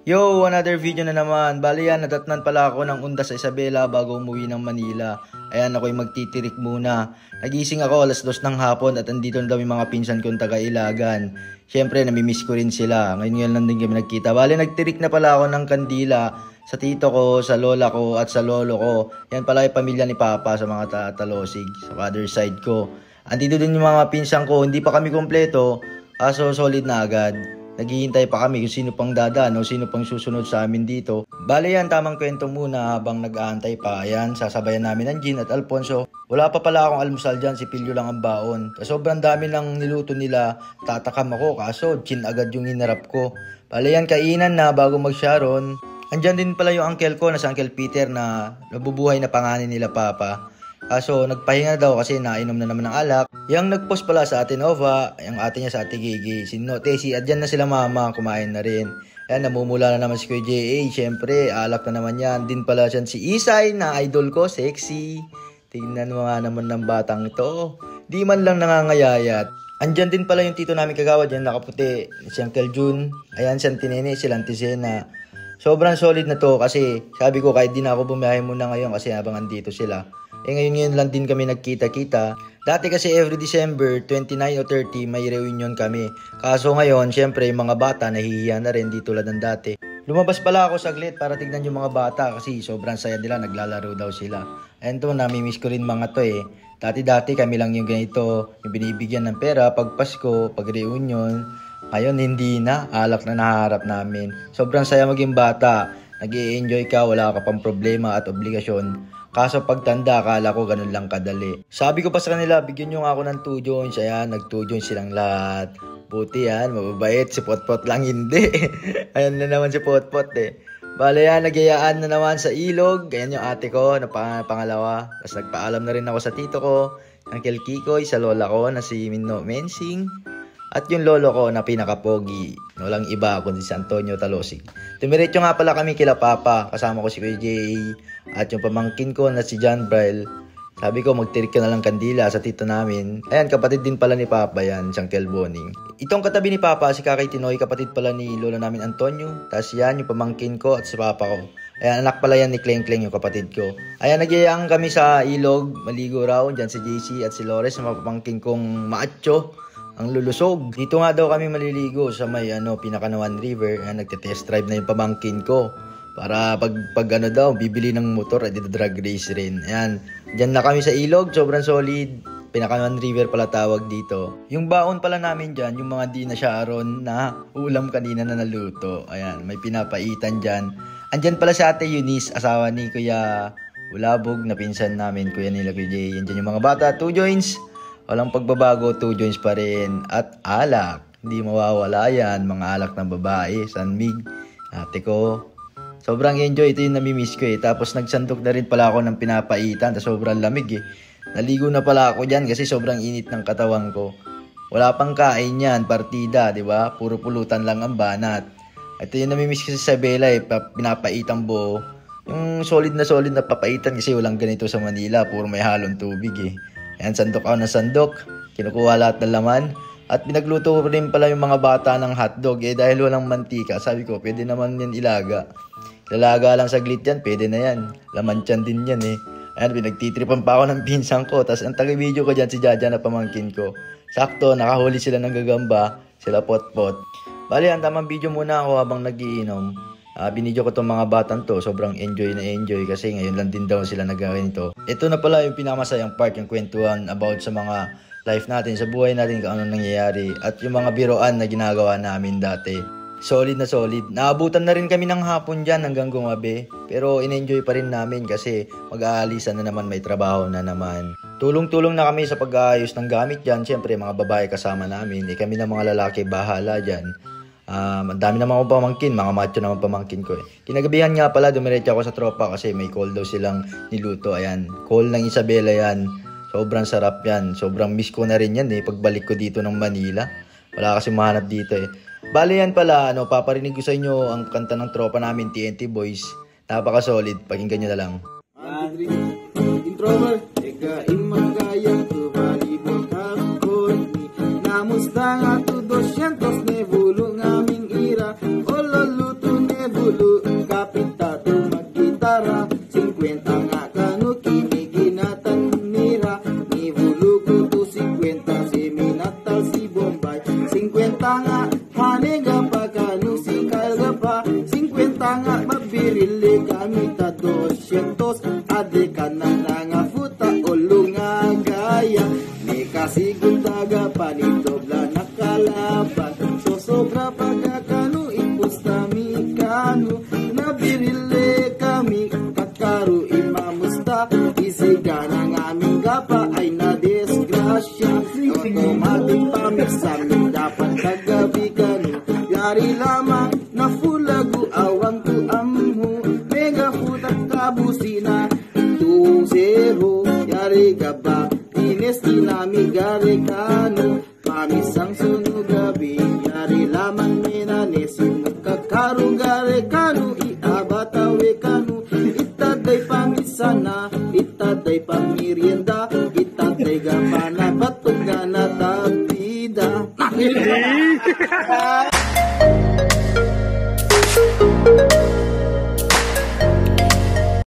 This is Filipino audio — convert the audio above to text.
Yo, another video na naman. Bali yan, nadatnan pala ako ng undas sa Isabela bago umuwi ng Manila. Ayan, ako'y magtitirik muna. Nagising ako alas 2 ng hapon at andito na daw yung mga pinsan kong taga-Ilagan. Siyempre, namimiss ko rin sila. Ngayon lang din kami nagkita. Bali, nagtirik na pala ako ng kandila sa tito ko, sa lola ko at sa lolo ko. Yan pala yung pamilya ni Papa sa mga Talosig, sa father side ko. Andito din yung mga pinsan ko. Hindi pa kami kompleto, kaso solid na agad. Naghihintay pa kami kung sino pang dadaan o sino pang susunod sa amin dito. Bale yan, tamang kwento muna habang nag-aantay pa. Ayan, sasabayan namin ng Jean at Alfonso. Wala pa pala akong almusal dyan, si Pilyo lang ang baon. Sobrang dami lang niluto nila, tatakam ako kaso Jean agad yung hinarap ko. Bale yan, kainan na bago mag-Sharon. Andyan din pala yung uncle ko na si Uncle Peter na nabubuhay na panganin nila Papa. Kaso nagpahinga daw kasi nainom na naman ng alak. Yang nagpost pala sa Ate Nova, yung ate niya sa Ate Gigi, si Notesi, at dyan na sila mama, kumain na rin. Ayan, namumula na naman si Kuya J.A. Siyempre, alak na naman yan. Din pala siya si Isay na idol ko, sexy. Tingnan mo nga naman ng batang ito. Di man lang nangangayayat. Andyan din pala yung tito namin kagawad, yan nakaputi, si Uncle Jun. Ayan, si Antinene, si Lantisena. Sobrang solid na to kasi sabi ko kahit di na ako bumiyahe muna ngayon kasi habang andito sila. Ngayon lang din kami nagkita-kita. Dati kasi every December 29 o 30 may reunion kami. Kaso ngayon, syempre yung mga bata nahihiya na rin di tulad ng dati. Lumabas pala ako saglit para tignan yung mga bata kasi sobrang saya nila, naglalaro daw sila. Ayun to, namimiss ko rin mga to eh. Dati-dati kami lang yung ganito, yung binibigyan ng pera pag Pasko, pag reunion. Ngayon hindi na, alak na naharap namin. Sobrang saya maging bata. Nag-i-enjoy ka, wala ka pang problema at obligasyon. Kaso pagtanda, akala ko ganun lang kadali. Sabi ko pa sa kanila, bigyan nyo nga ako ng 2 joints. Ayan, nag 2 joints silang lahat. Buti yan, mababait. Si Potpot lang hindi. Ayan na naman si Potpot eh. Bale yan, nagyayaan na naman sa ilog. Ayan yung ate ko na pangalawa. Tapos nagpaalam na rin ako sa tito ko, Uncle Kikoy, sa lola ko na si Minno Mensing. At yung lolo ko na pinakapogi, walang iba kundi si Antonio Talosig. Tumiretso nga pala kami kila Papa, kasama ko si Kuya J.A. at yung pamangkin ko na si John Braille. Sabi ko magtirik ka na lang kandila sa tito namin. Ayan, kapatid din pala ni Papa yan, si Uncle Boning. Itong katabi ni Papa, si Kakay Tinoy, kapatid pala ni lola namin Antonio. Tapos yan, yung pamangkin ko at si Papa ko. Ayan, anak pala yan ni Kleng Kleng, yung kapatid ko. Ayan, nagyayang kami sa ilog, maligo raw. Diyan si JC at si Lores, mga pamangkin kong macho. Ang lulusog. Dito nga daw kami maliligo sa may Pinakanawan River. Ayan, nagte-test drive na yung pamangkin ko. Para pag daw, bibili ng motor at drag race rin. Ayan, dyan na kami sa ilog. Sobrang solid. Pinakanawan River pala tawag dito. Yung baon pala namin dyan, yung mga di na Sharon na ulam kanina na naluto. Ayan, may pinapaitan dyan. Andyan pala si Ate Eunice, asawa ni Kuya Ulabog na pinsan namin, Kuya nila Kuya Jay. Andyan yung mga bata, 2 joints. Walang pagbabago, 2 joints pa rin. At alak. Hindi mawawala yan. Mga alak ng babae. Sanmig. Ate ko. Sobrang enjoy. Ito yung namimiss ko eh. Tapos nagsandok na rin pala ako ng pinapaitan. Tapos sobrang lamig eh. Naligo na pala ako dyan kasi sobrang init ng katawan ko. Wala pang kain yan. Partida, di ba? Puro pulutan lang ang banat. Ito yung namimiss ko sa Isabela eh. Pinapaitang buo. Yung solid na papaitan kasi walang ganito sa Manila. Puro may halong tubig eh. Ayan, sandok ako ng sandok. Kinukuha lahat ng laman. At pinagluto ko rin pala yung mga bata ng hotdog. Eh, dahil walang mantika, sabi ko, pwede naman yan ilaga. Lalaga lang saglit yan, pwede na yan. Laman tiyan din yan eh. Ayan, pinagtitripan pa ako ng pinsang ko. Tapos ang taga-video ko dyan, si Jaja na pamangkin ko. Sakto, nakahuli sila ng gagamba. Sila Potpot. Bali, ang tamang video muna ako habang nagiinom. Binidyo ko itong mga batang to, sobrang enjoy kasi ngayon lang din daw sila nagkaganito. Ito na pala yung pinakamasayang part, yung kwentuhan about sa mga life natin, sa buhay natin, kung ano nangyayari at yung mga biroan na ginagawa namin dati. Solid na solid. Naabutan na rin kami ng hapon dyan hanggang gumabi, pero in-enjoy pa rin namin kasi mag-aalisan na naman, may trabaho na naman. Tulong-tulong na kami sa pag-aayos ng gamit dyan. Siyempre mga babae kasama namin, kami na mga lalaki bahala dyan. Ang dami naman akong pamangkin, mga macho naman pamangkin ko eh. Kinagabihan nga pala, dumiretso ako sa tropa kasi may call daw silang niluto. Ayan, call ng Isabela yan. Sobrang sarap yan. Sobrang miss ko na rin yan eh, pagbalik ko dito ng Manila. Wala kasi mahanap dito eh. Bale yan pala, paparinig ko sa inyo ang kanta ng tropa namin, TNT Boys. Napaka-solid, pakinggan nyo na lang. Introvert, eka imagaya, tubalibong hapon. Namusta nga to 200 nevulo ng aming ira. Ololuto nevo. arugare kanu iabatawe kanu itaday pamisana itaday pamirienda itaday gapana batong ganata bida.